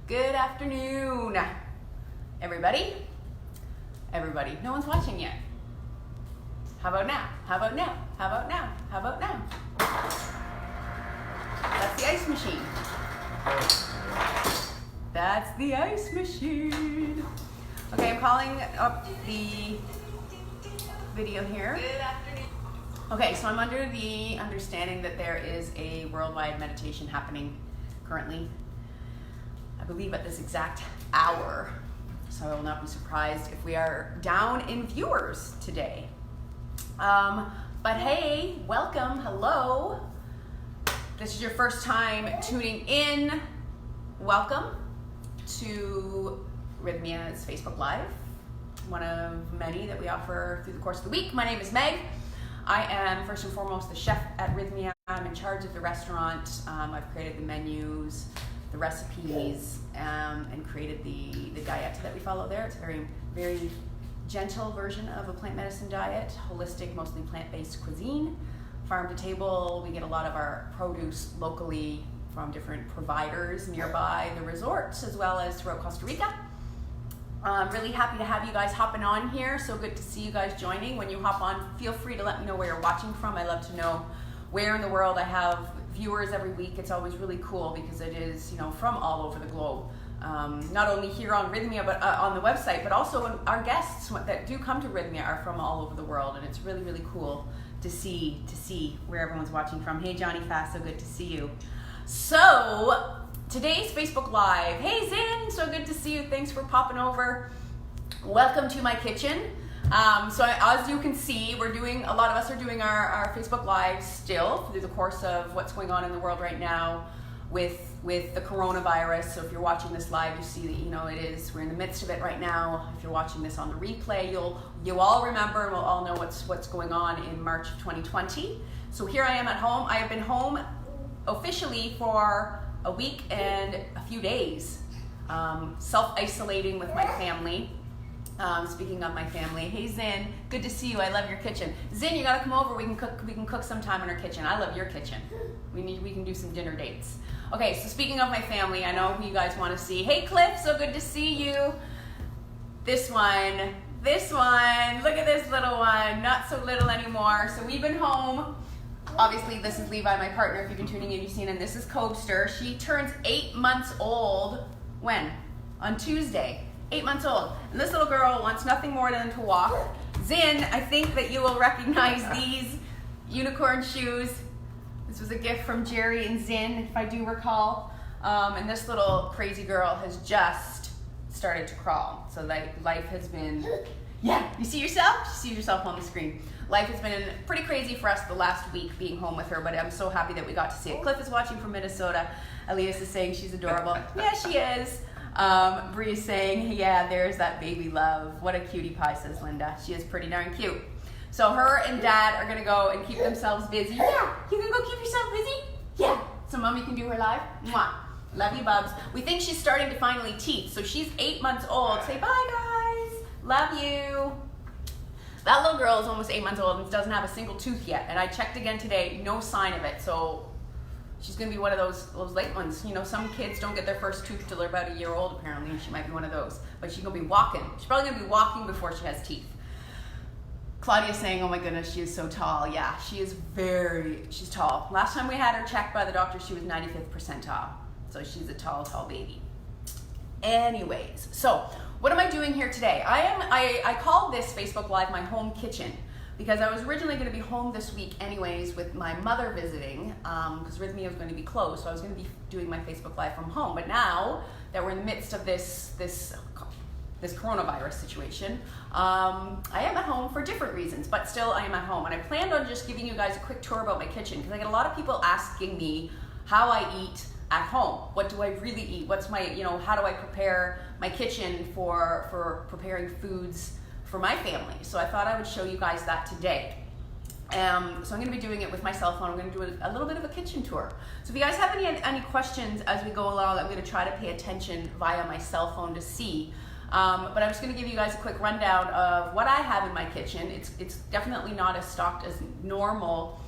Good afternoon, everybody. Everybody, no one's watching yet. How about now? How about now? How about now? How about now? That's the ice machine. That's the ice machine. Okay, I'm calling up the video here. Good afternoon. Okay, so I'm under the understanding that there is a worldwide meditation happening currently, I believe at this exact hour. So I will not be surprised if we are down in viewers today. But hey, welcome, hello. This is your first time tuning in. Welcome to Rythmia's Facebook Live, one of many that we offer through the course of the week. My name is Meg. I am first and foremost the chef at Rythmia. I'm in charge of the restaurant. I've created the menus, the recipes, and created the diet that we follow there. It's a very, very gentle version of a plant medicine diet, holistic, mostly plant-based cuisine, farm to table. We get a lot of our produce locally from different providers nearby the resorts, as well as throughout Costa Rica. I'm really happy to have you guys hopping on here. So good to see you guys joining. When you hop on, feel free to let me know where you're watching from. I love to know where in the world I have viewers every week. It's always really cool because it is, from all over the globe. Not only here on Rythmia, but on the website, but also our guests that do come to Rythmia are from all over the world, and it's really, really cool to see where everyone's watching from. Hey, Johnny Fast, so good to see you. So today's Facebook Live. Hey, Zin, so good to see you. Thanks for popping over. Welcome to my kitchen. So as you can see, a lot of us are doing our Facebook Live still through the course of what's going on in the world right now with the coronavirus. So if you're watching this live, you see that we're in the midst of it right now. If you're watching this on the replay, you'll all remember and we'll all know what's going on in March of 2020. So here I am at home. I have been home officially for a week and a few days, self-isolating with my family. Speaking of my family, hey Zin, good to see you. I love your kitchen. Zin, you gotta come over. We can cook sometime in our kitchen. I love your kitchen. We can do some dinner dates. Okay, so speaking of my family, I know who you guys want to see. Hey Cliff, so good to see you. This one. Look at this little one. Not so little anymore. So we've been home. Obviously, this is Levi, my partner. If you've been tuning in, you've seen him. This is Cobster. She turns 8 months old. When? On Tuesday. 8 months old. And this little girl wants nothing more than to walk. Zin, I think that you will recognize these unicorn shoes. This was a gift from Jerry and Zin, if I do recall. And this little crazy girl has just started to crawl. So life has been, yeah, you see yourself? You see yourself on the screen. Life has been pretty crazy for us the last week being home with her, but I'm so happy that we got to see it. Cliff is watching from Minnesota. Elias is saying she's adorable. Yeah, she is. Bree is saying, yeah, there's that baby love. What a cutie pie, says Linda. She is pretty darn cute. So her and Dad are gonna go and keep themselves busy. Yeah, you can go keep yourself busy? Yeah. So Mommy can do her live? Mwah. Love you, Bubs. We think she's starting to finally teeth. So she's 8 months old. Say bye, guys. Love you. That little girl is almost 8 months old and doesn't have a single tooth yet. And I checked again today, no sign of it. So she's gonna be one of those late ones. Some kids don't get their first tooth till they're about a year old, apparently, and she might be one of those. But she's gonna be walking. She's probably gonna be walking before she has teeth. Claudia's saying, oh my goodness, she is so tall. Yeah, she's tall. Last time we had her checked by the doctor, she was 95th percentile. So she's a tall baby. Anyways, so what am I doing here today? I called this Facebook Live my home kitchen because I was originally going to be home this week anyways with my mother visiting because Rythmia was going to be closed, so I was going to be doing my Facebook Live from home. But now that we're in the midst of this coronavirus situation, I am at home for different reasons, but still I am at home. And I planned on just giving you guys a quick tour about my kitchen because I get a lot of people asking me how I eat at home. What do I really eat? What's my, how do I prepare my kitchen for preparing foods for my family? So I thought I would show you guys that today. So I'm going to be doing it with my cell phone. I'm going to do a little bit of a kitchen tour. So if you guys have any questions as we go along, I'm going to try to pay attention via my cell phone to see. But I'm just going to give you guys a quick rundown of what I have in my kitchen. It's definitely not as stocked as normal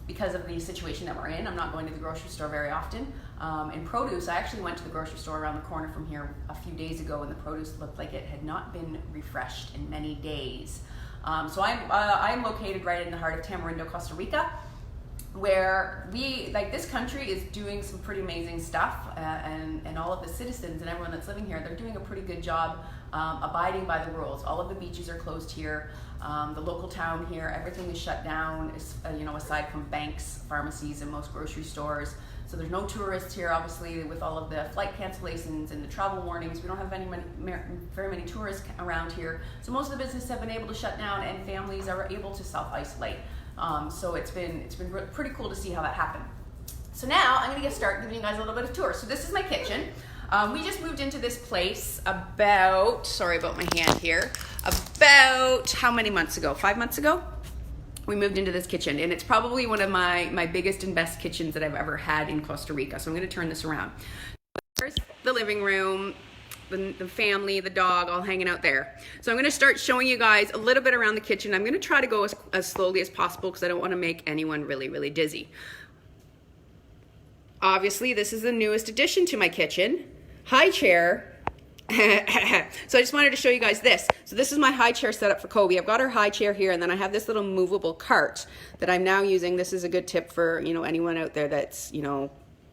because of the situation that we're in. I'm not going to the grocery store very often. In produce, I actually went to the grocery store around the corner from here a few days ago, and the produce looked like it had not been refreshed in many days. So I'm located right in the heart of Tamarindo, Costa Rica, where this country is doing some pretty amazing stuff, and all of the citizens and everyone that's living here, they're doing a pretty good job abiding by the rules. All of the beaches are closed here. The local town here, everything is shut down, aside from banks, pharmacies, and most grocery stores. So there's no tourists here, obviously, with all of the flight cancellations and the travel warnings. We don't have very many tourists around here. So most of the businesses have been able to shut down, and families are able to self-isolate. So it's been pretty cool to see how that happened. So now I'm gonna start giving you guys a little bit of tour. So this is my kitchen. We just moved into this place about, sorry about my hand here, about how many months ago? 5 months ago? We moved into this kitchen, and it's probably one of my biggest and best kitchens that I've ever had in Costa Rica. So I'm gonna turn this around. There's the living room, the family, the dog, all hanging out there. So I'm gonna start showing you guys a little bit around the kitchen. I'm gonna try to go as slowly as possible because I don't wanna make anyone really, really dizzy. Obviously, this is the newest addition to my kitchen. High chair. So I just wanted to show you guys this. So this is my high chair setup for Kobe. I've got her high chair here, and then I have this little movable cart that I'm now using. This is a good tip for, anyone out there that's,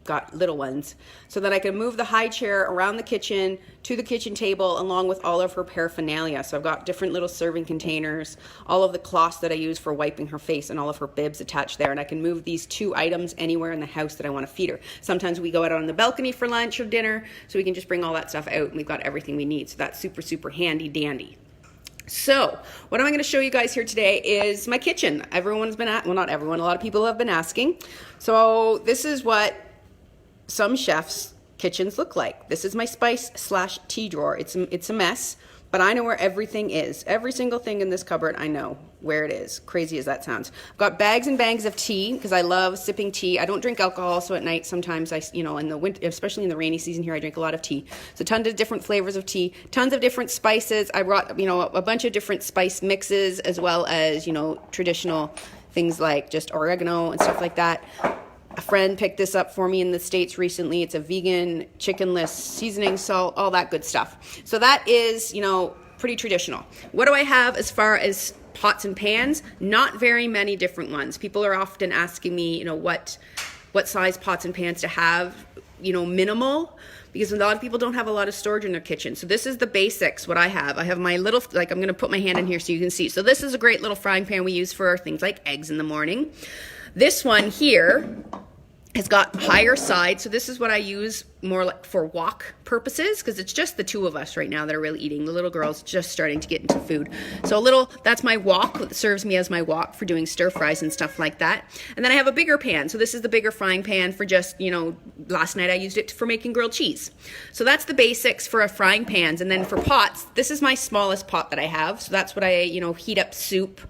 got little ones, so that I can move the high chair around the kitchen to the kitchen table along with all of her paraphernalia. So I've got different little serving containers, all of the cloths that I use for wiping her face, and all of her bibs attached there, and I can move these 2 items anywhere in the house that I want to feed her. Sometimes we go out on the balcony for lunch or dinner, so we can just bring all that stuff out, and we've got everything we need. So that's super, super handy dandy. So what I'm going to show you guys here today is my kitchen. Everyone's been well, not everyone, a lot of people have been asking. So this is what some chefs' kitchens look like. This is my spice/tea drawer. It's a mess, but I know where everything is. Every single thing in this cupboard, I know where it is. Crazy as that sounds. I've got bags and bags of tea because I love sipping tea. I don't drink alcohol, so at night sometimes in the winter, especially in the rainy season here, I drink a lot of tea. So tons of different flavors of tea, tons of different spices. I brought a bunch of different spice mixes, as well as traditional things like just oregano and stuff like that. A friend picked this up for me in the States recently. It's a vegan, chickenless seasoning salt, all that good stuff. So that is, pretty traditional. What do I have as far as pots and pans? Not very many different ones. People are often asking me, what size pots and pans to have, minimal, because a lot of people don't have a lot of storage in their kitchen. So this is the basics, what I have. I have my little, I'm going to put my hand in here so you can see. So this is a great little frying pan we use for things like eggs in the morning. This one here has got higher sides, so this is what I use more like for wok purposes, because it's just the 2 of us right now that are really eating. The little girl's just starting to get into food. So that's my wok, that serves me as my wok for doing stir fries and stuff like that. And then I have a bigger pan. So this is the bigger frying pan for just, last night I used it for making grilled cheese. So that's the basics for a frying pans. And then for pots, this is my smallest pot that I have. So that's what I, heat up soup,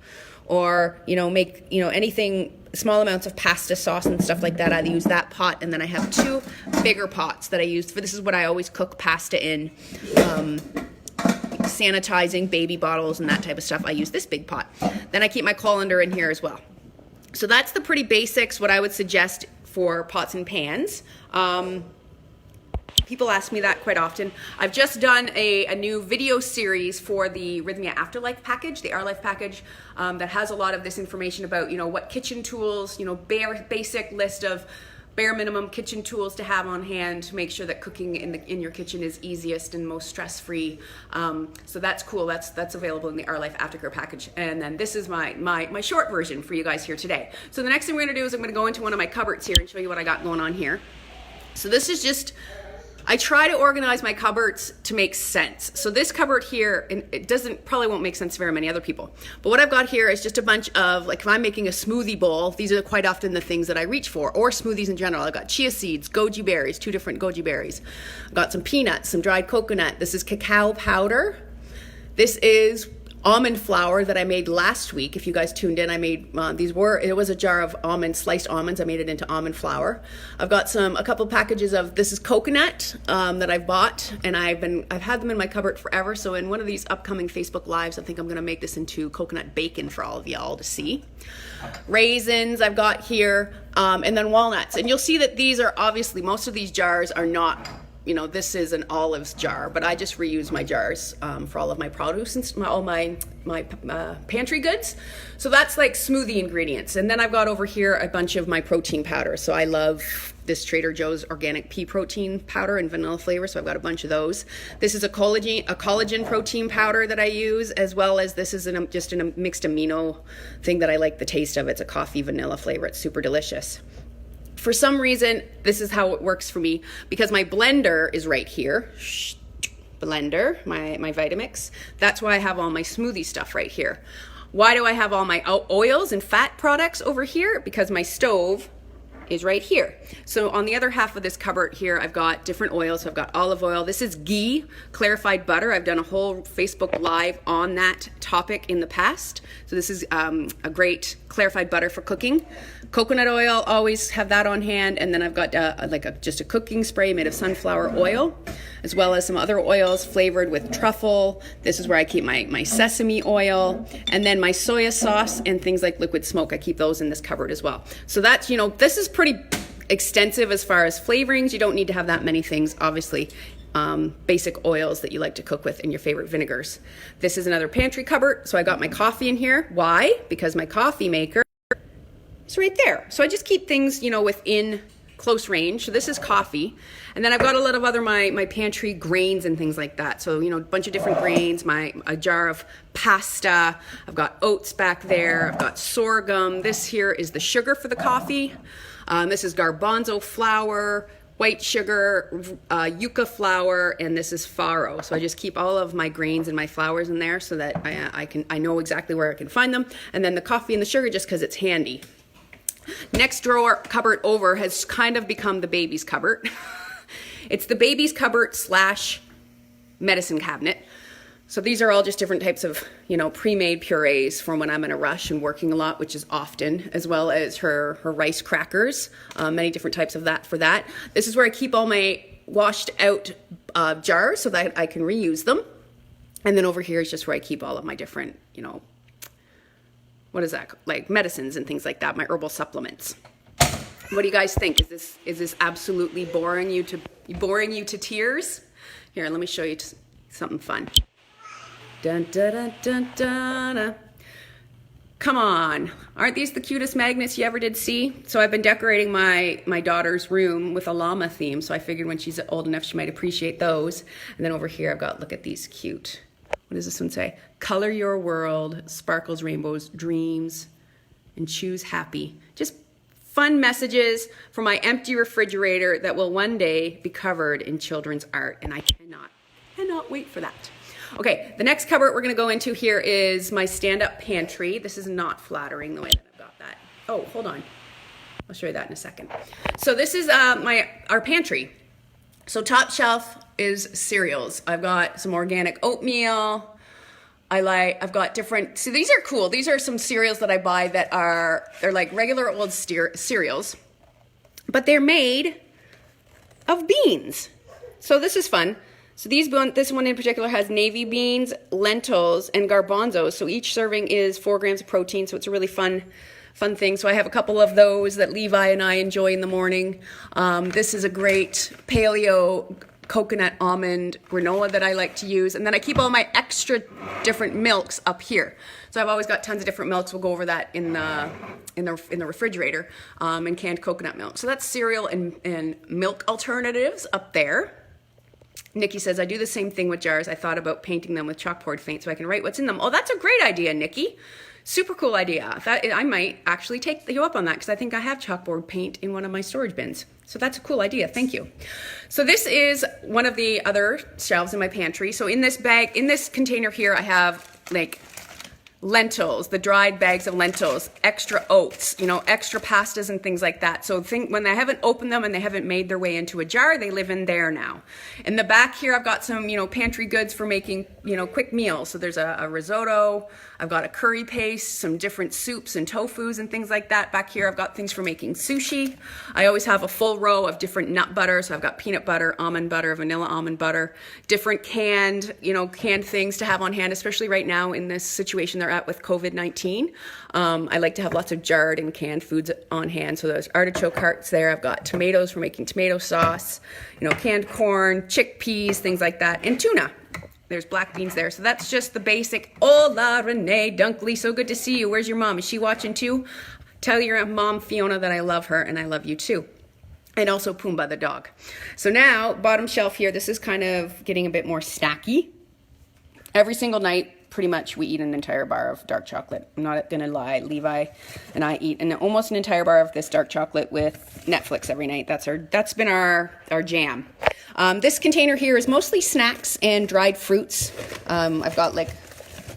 or make anything, small amounts of pasta sauce and stuff like that. I use that pot, and then I have 2 bigger pots that I use for, this is what I always cook pasta in, sanitizing baby bottles and that type of stuff. I use this big pot. Then I keep my colander in here as well. So that's the pretty basics, what I would suggest for pots and pans. People ask me that quite often. I've just done a new video series for the Rythmia Afterlife package, the Our Life package, that has a lot of this information about, what kitchen tools, basic list of bare minimum kitchen tools to have on hand to make sure that cooking in your kitchen is easiest and most stress-free. So that's cool. That's available in the Our Life Aftercare package. And then this is my short version for you guys here today. So the next thing we're gonna do is I'm gonna go into one of my cupboards here and show you what I got going on here. So this is just, I try to organize my cupboards to make sense. So this cupboard here, and it probably won't make sense to very many other people, but what I've got here is just a bunch of, like if I'm making a smoothie bowl, these are quite often the things that I reach for, or smoothies in general. I've got chia seeds, goji berries, 2 different goji berries. I've got some peanuts, some dried coconut. This is cacao powder. This is almond flour that I made last week. If you guys tuned in, I made it was a jar of sliced almonds. I made it into almond flour. I've got a couple packages of, this is coconut that I've bought, and I've had them in my cupboard forever. So in one of these upcoming Facebook Lives, I think I'm going to make this into coconut bacon for all of y'all to see. Raisins I've got here, and then walnuts. And you'll see that these are obviously, most of these jars are not, this is an olives jar, but I just reuse my jars for all of my produce and all my pantry goods. So that's like smoothie ingredients. And then I've got over here a bunch of my protein powder. So I love this Trader Joe's organic pea protein powder and vanilla flavor. So I've got a bunch of those. This is a collagen protein powder that I use, as well as this is just a mixed amino thing that I like the taste of. It's a coffee vanilla flavor. It's super delicious. For some reason, this is how it works for me, because my blender is right here. Blender, my Vitamix. That's why I have all my smoothie stuff right here. Why do I have all my oils and fat products over here? Because my stove is right here. So on the other half of this cupboard here, I've got different oils. So I've got olive oil. This is ghee, clarified butter. I've done a whole Facebook Live on that topic in the past. So this is a great clarified butter for cooking. Coconut oil, always have that on hand. And then I've got just a cooking spray made of sunflower oil, as well as some other oils flavored with truffle. This is where I keep my sesame oil, and then my soya sauce and things like liquid smoke. I keep those in this cupboard as well. So that's, this is pretty extensive as far as flavorings. You don't need to have that many things, obviously. Basic oils that you like to cook with, and your favorite vinegars. This is another pantry cupboard. So I got my coffee in here. Why? Because my coffee maker is right there. So I just keep things, within close range. So this is coffee. And then I've got a lot of other my pantry grains and things like that. So, a bunch of different grains, a jar of pasta. I've got oats back there. I've got sorghum. This here is the sugar for the coffee. This is garbanzo flour, white sugar, yucca flour, and this is farro. So I just keep all of my grains and my flours in there so that I know exactly where I can find them. And then the coffee and the sugar just because it's handy. Next drawer cupboard over has kind of become the baby's cupboard. It's the baby's cupboard / medicine cabinet. So these are all just different types of, pre-made purees for when I'm in a rush and working a lot, which is often, as well as her rice crackers, many different types of that for that. This is where I keep all my washed out jars so that I can reuse them. And then over here is just where I keep all of my different, what is that? Like medicines and things like that, my herbal supplements. What do you guys think? Is this absolutely boring you to tears? Here, let me show you something fun. Dun, dun, dun, dun, dun. Come on, aren't these the cutest magnets you ever did see? So I've been decorating my daughter's room with a llama theme, so I figured when she's old enough she might appreciate those. And then over here I've got, look at these cute, what does this one say? Color your world, sparkles, rainbows, dreams, and choose happy. Just fun messages for my empty refrigerator that will one day be covered in children's art, and I cannot wait for that. Okay, the next cupboard we're gonna go into here is my stand-up pantry. This is not flattering the way that I've got that. Oh, hold on. I'll show you that in a second. So this is our pantry. So top shelf is cereals. I've got some organic oatmeal. I've got different, so these are cool. These are some cereals that I buy that they're like regular old cereals, but they're made of beans. So this is fun. So this one in particular has navy beans, lentils, and garbanzos. So each serving is 4 grams of protein. So it's a really fun thing. So I have a couple of those that Levi and I enjoy in the morning. This is a great paleo coconut almond granola that I like to use. And then I keep all my extra different milks up here. So I've always got tons of different milks. We'll go over that in the refrigerator, and canned coconut milk. So that's cereal and milk alternatives up there. Nikki says, I do the same thing with jars. I thought about painting them with chalkboard paint so I can write what's in them. Oh, that's a great idea, Nikki. Super cool idea. I might actually take you up on that because I think I have chalkboard paint in one of my storage bins. So that's a cool idea. Thank you. So this is one of the other shelves in my pantry. So in this container here, I have like lentils, the dried bags of lentils, extra oats, you know, extra pastas and things like that. So when I haven't opened them and they haven't made their way into a jar, they live in there now. In the back here, I've got some, you know, pantry goods for making, you know, quick meals. So there's a risotto, I've got a curry paste, some different soups and tofus and things like that. Back here, I've got things for making sushi. I always have a full row of different nut butter. So I've got peanut butter, almond butter, vanilla almond butter, different canned things to have on hand, especially right now in this situation they're at with COVID-19. I like to have lots of jarred and canned foods on hand. So there's artichoke hearts there. I've got tomatoes for making tomato sauce, you know, canned corn, chickpeas, things like that, and tuna. There's black beans there. So that's just the basic. Hola, Renee Dunkley. So good to see you. Where's your mom? Is she watching too? Tell your mom, Fiona, that I love her and I love you too. And also Pumbaa the dog. So now, bottom shelf here, this is kind of getting a bit more snacky. Every single night, pretty much, we eat an entire bar of dark chocolate. I'm not going to lie. Levi and I eat almost an entire bar of this dark chocolate with Netflix every night. That's been our jam. This container here is mostly snacks and dried fruits. I've got like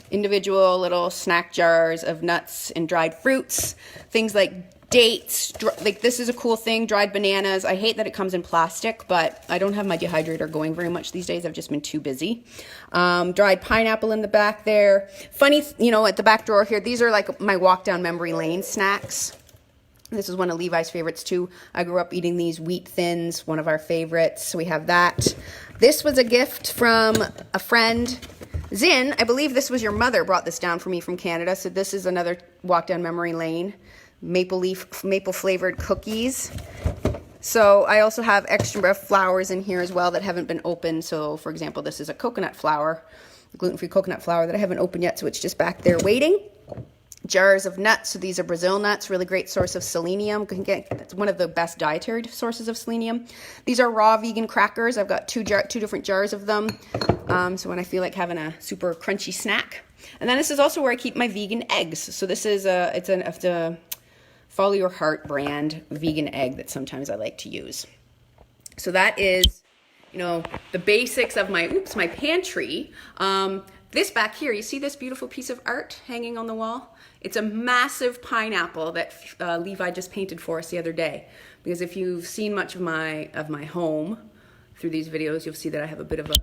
individual little snack jars of nuts and dried fruits, things like dates, like this is a cool thing, dried bananas. I hate that it comes in plastic, but I don't have my dehydrator going very much these days. I've just been too busy. Dried pineapple in the back there. Funny, you know, at the back drawer here, these are like my walk down memory lane snacks. This is one of Levi's favorites too. I grew up eating these wheat thins, one of our favorites. So we have that. This was a gift from a friend. Zin, I believe this was your mother brought this down for me from Canada. So this is another walk down memory lane. Maple flavored cookies. So I also have extra flours in here as well that haven't been opened. So for example, this is a coconut flour, gluten-free coconut flour that I haven't opened yet. So it's just back there waiting. Jars of nuts. So these are Brazil nuts, really great source of selenium. It's one of the best dietary sources of selenium. These are raw vegan crackers. I've got two different jars of them. So when I feel like having a super crunchy snack. And then this is also where I keep my vegan eggs. So this is it's a Follow Your Heart brand vegan egg that sometimes I like to use. So that is, you know, the basics of my pantry. This back here, you see this beautiful piece of art hanging on the wall? It's a massive pineapple that Levi just painted for us the other day. Because if you've seen much of my home through these videos, you'll see that I have a bit of a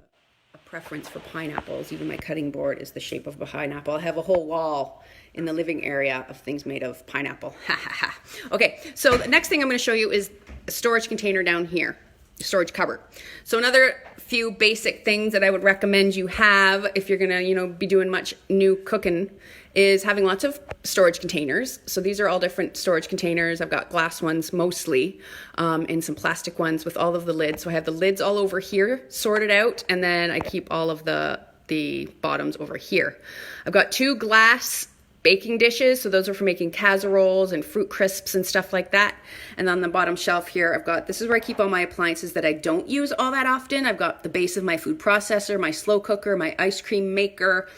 preference for pineapples. Even my cutting board is the shape of a pineapple. I have a whole wall in the living area of things made of pineapple. Ha ha ha. Okay, so the next thing I'm going to show you is a storage container down here, storage cupboard. So another few basic things that I would recommend you have if you're going to, you know, be doing much new cooking is having lots of storage containers. So these are all different storage containers. I've got glass ones mostly, and some plastic ones with all of the lids. So I have the lids all over here sorted out, and then I keep all of the bottoms over here. I've got 2 glass baking dishes. So those are for making casseroles and fruit crisps and stuff like that. And on the bottom shelf here, I've got, this is where I keep all my appliances that I don't use all that often. I've got the base of my food processor, my slow cooker, my ice cream maker,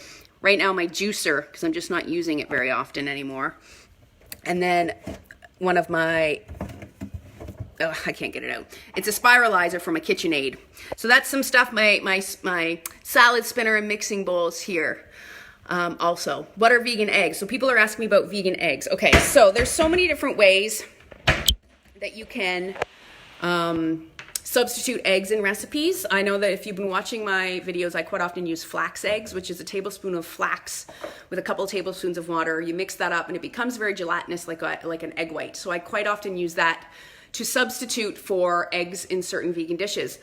right now my juicer, because I'm just not using it very often anymore. And then one of my, I can't get it out. It's a spiralizer from a KitchenAid. So that's some stuff, my salad spinner and mixing bowls here. Also, what are vegan eggs? So people are asking me about vegan eggs. Okay, so there's so many different ways that you can substitute eggs in recipes. I know that if you've been watching my videos, I quite often use flax eggs, which is a tablespoon of flax with a couple of tablespoons of water. You mix that up and it becomes very gelatinous, like an egg white. So I quite often use that to substitute for eggs in certain vegan dishes.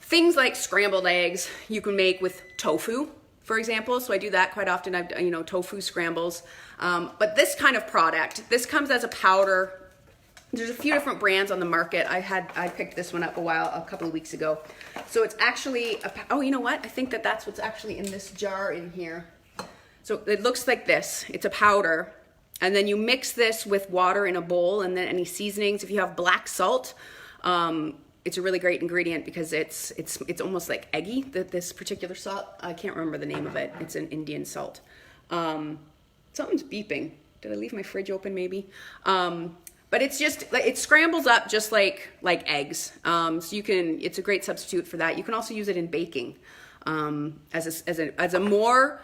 Things like scrambled eggs you can make with tofu, for example. So I do that quite often. I've, you know, tofu scrambles. But this kind of product, this comes as a powder. There's a few different brands on the market. I picked this one up a couple of weeks ago. So it's actually, oh, you know what? I think that's what's actually in this jar in here. So it looks like this. It's a powder. And then you mix this with water in a bowl and then any seasonings. If you have black salt, it's a really great ingredient because it's almost like eggy, this particular salt. I can't remember the name of it. It's an Indian salt. Something's beeping. Did I leave my fridge open maybe? But it's just, it scrambles up just like eggs. So it's a great substitute for that. You can also use it in baking as a more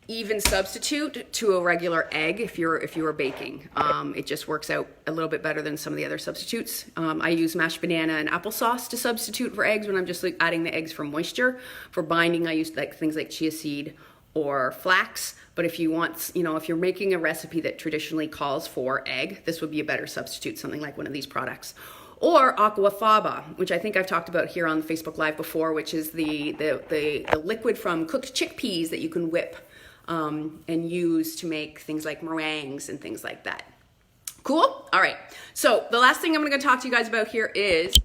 even substitute to a regular egg if you are baking. It just works out a little bit better than some of the other substitutes. I use mashed banana and applesauce to substitute for eggs when I'm just like adding the eggs for moisture. For binding, I use like things like chia seed or flax. But if you want, you know, if you're making a recipe that traditionally calls for egg, this would be a better substitute, something like one of these products. Or aquafaba, which I think I've talked about here on Facebook Live before, which is the liquid from cooked chickpeas that you can whip and use to make things like meringues and things like that. Cool? All right. So the last thing I'm going to talk to you guys about here is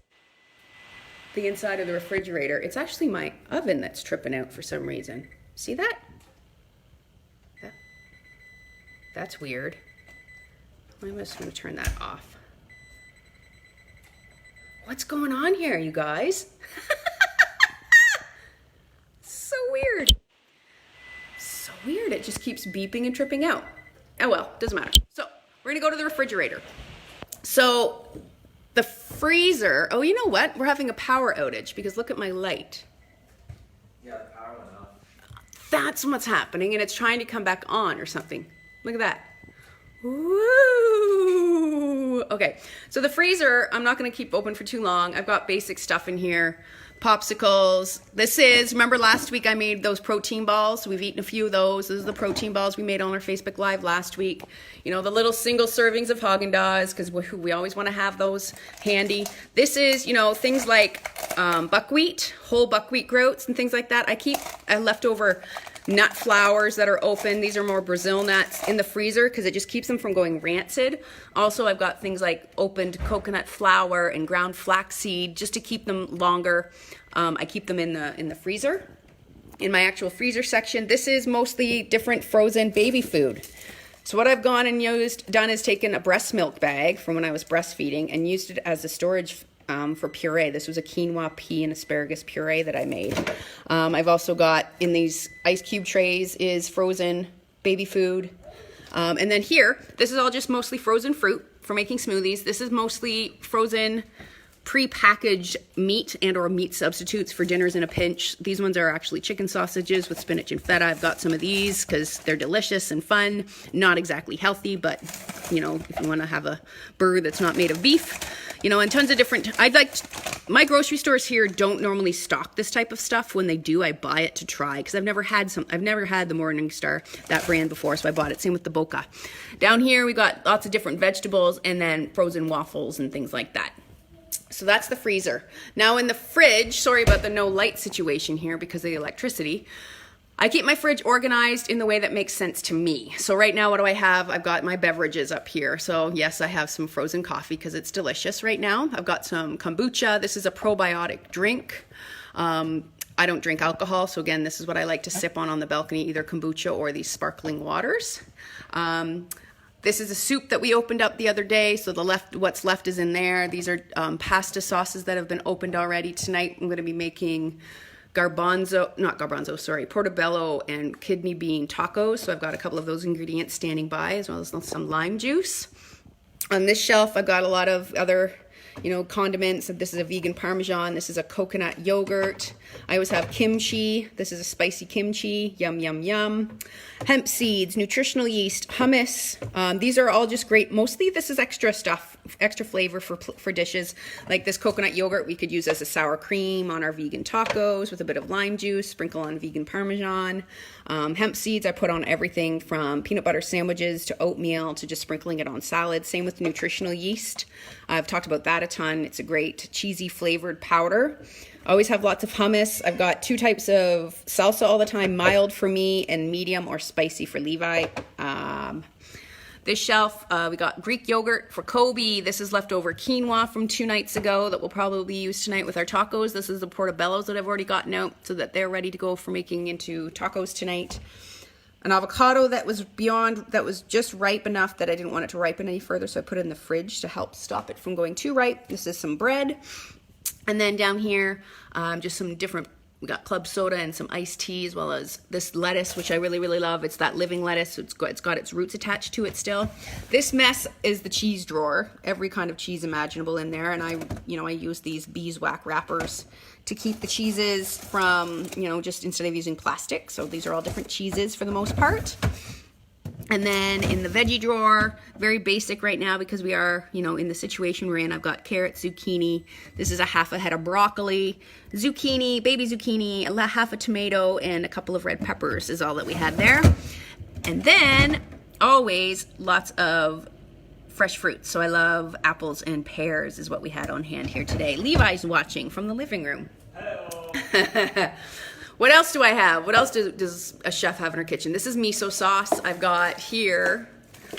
the inside of the refrigerator. It's actually my oven that's tripping out for some reason. See that? That's weird. I'm just going to turn that off. What's going on here, you guys? So weird. So weird. It just keeps beeping and tripping out. Oh well, doesn't matter. So we're gonna go to the refrigerator. So the freezer, oh, you know what? We're having a power outage because look at my light. Yeah, the power went off. That's what's happening, and it's trying to come back on or something. Look at that. Woo! Okay, so the freezer, I'm not going to keep open for too long. I've got basic stuff in here. Popsicles. This is, remember last week I made those protein balls? We've eaten a few of those. This is the protein balls we made on our Facebook Live last week. You know, the little single servings of Haagen-Dazs, because we always want to have those handy. This is, you know, things like buckwheat, whole buckwheat groats and things like that. I keep leftover nut flours that are open. These are more Brazil nuts in the freezer because it just keeps them from going rancid. Also, I've got things like opened coconut flour and ground flaxseed just to keep them longer. I keep them in the freezer, in my actual freezer section. This is mostly different frozen baby food. So what I've gone and done is taken a breast milk bag from when I was breastfeeding and used it as a storage for puree. This was a quinoa, pea, and asparagus puree that I made. I've also got in these ice cube trays is frozen baby food. And then here, this is all just mostly frozen fruit for making smoothies. This is mostly frozen pre-packaged meat and or meat substitutes for dinners in a pinch. These ones are actually chicken sausages with spinach and feta. I've got some of these because they're delicious and fun. Not exactly healthy, but you know, if you want to have a burger that's not made of beef, you know, and tons of different. My grocery stores here don't normally stock this type of stuff. When they do, I buy it to try because I've never had the Morningstar, that brand, before, so I bought it. Same with the Boca. Down here we got lots of different vegetables and then frozen waffles and things like that. So that's the freezer. Now in the fridge, sorry about the no light situation here because of the electricity. I keep my fridge organized in the way that makes sense to me. So right now, what do I have? I've got my beverages up here. So yes, I have some frozen coffee because it's delicious right now. I've got some kombucha. This is a probiotic drink. I don't drink alcohol. So again, this is what I like to sip on the balcony, either kombucha or these sparkling waters. This is a soup that we opened up the other day, so what's left is in there. These are pasta sauces that have been opened already. Tonight I'm going to be making portobello and kidney bean tacos. So I've got a couple of those ingredients standing by, as well as some lime juice. On this shelf I've got a lot of other, you know, condiments. This is a vegan Parmesan. This is a coconut yogurt. I always have kimchi. This is a spicy kimchi. Yum, yum, yum. Hemp seeds, nutritional yeast, hummus. These are all just great. Mostly this is extra stuff, extra flavor for dishes. Like this coconut yogurt we could use as a sour cream on our vegan tacos with a bit of lime juice, sprinkle on vegan Parmesan. Hemp seeds I put on everything from peanut butter sandwiches to oatmeal to just sprinkling it on salad. Same with nutritional yeast. I've talked about that a ton. It's a great cheesy flavored powder. I always have lots of hummus. I've got 2 types of salsa all the time, mild for me and medium or spicy for Levi. This shelf, we got Greek yogurt for Kobe. This is leftover quinoa from 2 nights ago that we'll probably use tonight with our tacos. This is the portobellos that I've already gotten out so that they're ready to go for making into tacos tonight. An avocado that was just ripe enough that I didn't want it to ripen any further, so I put it in the fridge to help stop it from going too ripe. This is some bread. And then down here, just some different We got club soda and some iced tea, as well as this lettuce, which I really, really love. It's that living lettuce. So it's got its roots attached to it still. This mess is the cheese drawer. Every kind of cheese imaginable in there. And I use these beeswax wrappers to keep the cheeses from, just instead of using plastic. So these are all different cheeses for the most part. And then in the veggie drawer, very basic right now because we are, in the situation we're in, I've got carrots, zucchini. This is a half a head of broccoli, zucchini, baby zucchini, half a tomato, and a couple of red peppers is all that we had there. And then always lots of fresh fruits. So I love apples and pears is what we had on hand here today. Levi's watching from the living room. Hello. What else do I have? What else does a chef have in her kitchen? This is miso sauce. I've got here,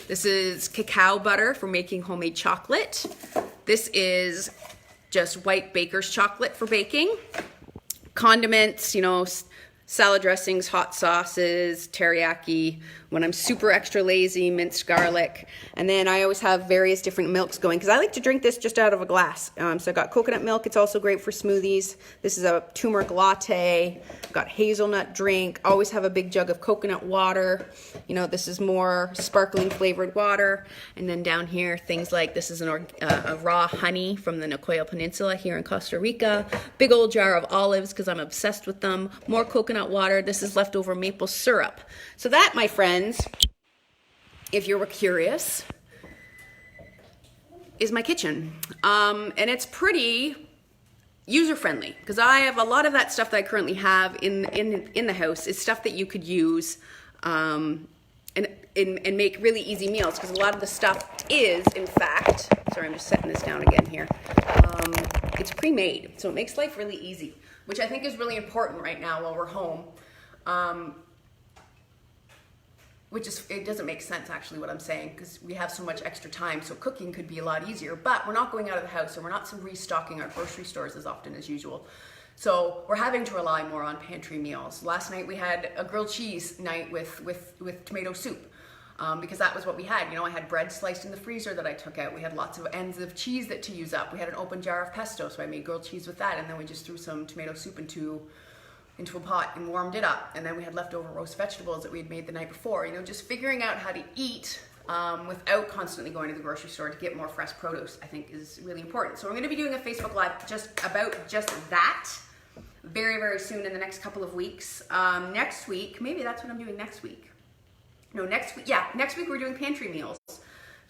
this is cacao butter for making homemade chocolate. This is just white baker's chocolate for baking. Condiments, salad dressings, hot sauces, teriyaki. When I'm super extra lazy, minced garlic. And then I always have various different milks going because I like to drink this just out of a glass. So I've got coconut milk. It's also great for smoothies. This is a turmeric latte. I've got hazelnut drink. Always have a big jug of coconut water. This is more sparkling flavored water. And then down here, things like this is a raw honey from the Nicoya Peninsula here in Costa Rica. Big old jar of olives because I'm obsessed with them. More coconut water. This is leftover maple syrup. So that, my friends, if you were curious, is my kitchen. And it's pretty user-friendly because I have a lot of that stuff that I currently have in the house is stuff that you could use and make really easy meals because a lot of the stuff is, in fact, sorry, I'm just setting this down again here. It's pre-made, so it makes life really easy, which I think is really important right now while we're home. It doesn't make sense actually what I'm saying because we have so much extra time, so cooking could be a lot easier, but we're not going out of the house and we're not restocking our grocery stores as often as usual. So we're having to rely more on pantry meals. Last night we had a grilled cheese night with tomato soup because that was what we had. I had bread sliced in the freezer that I took out. We had lots of ends of cheese to use up. We had an open jar of pesto, so I made grilled cheese with that, and then we just threw some tomato soup into a pot and warmed it up, and then we had leftover roast vegetables that we had made the night before. Just figuring out how to eat without constantly going to the grocery store to get more fresh produce, I think is really important. So we're going to be doing a Facebook Live just that very, very soon in the next couple of weeks. Next week, maybe that's what I'm doing next week. No, next week we're doing pantry meals. So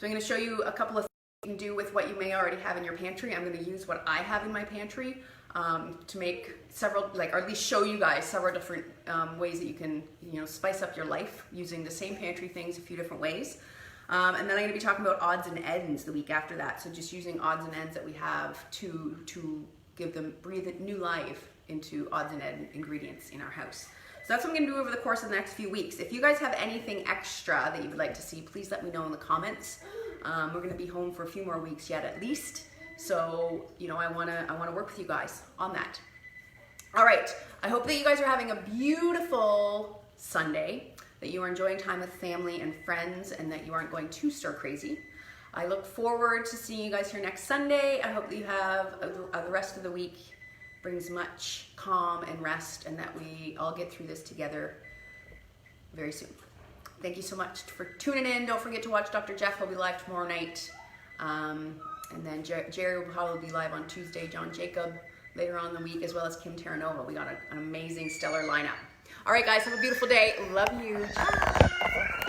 I'm going to show you a couple of things you can do with what you may already have in your pantry. I'm going to use what I have in my pantry to make several, or at least show you guys several different ways that you can, spice up your life using the same pantry things a few different ways. And then I'm going to be talking about odds and ends the week after that. So just using odds and ends that we have to breathe new life into odds and end ingredients in our house. So that's what I'm going to do over the course of the next few weeks. If you guys have anything extra that you would like to see, please let me know in the comments. We're going to be home for a few more weeks yet at least. So, I want to work with you guys on that. All right. I hope that you guys are having a beautiful Sunday, that you are enjoying time with family and friends, and that you aren't going too stir crazy. I look forward to seeing you guys here next Sunday. I hope that you have the rest of the week brings much calm and rest, and that we all get through this together very soon. Thank you so much for tuning in. Don't forget to watch Dr. Jeff. He'll be live tomorrow night. And then Jerry will probably be live on Tuesday, John Jacob later on in the week, as well as Kim Terranova. We got an amazing, stellar lineup. All right, guys, have a beautiful day. Love you. Bye.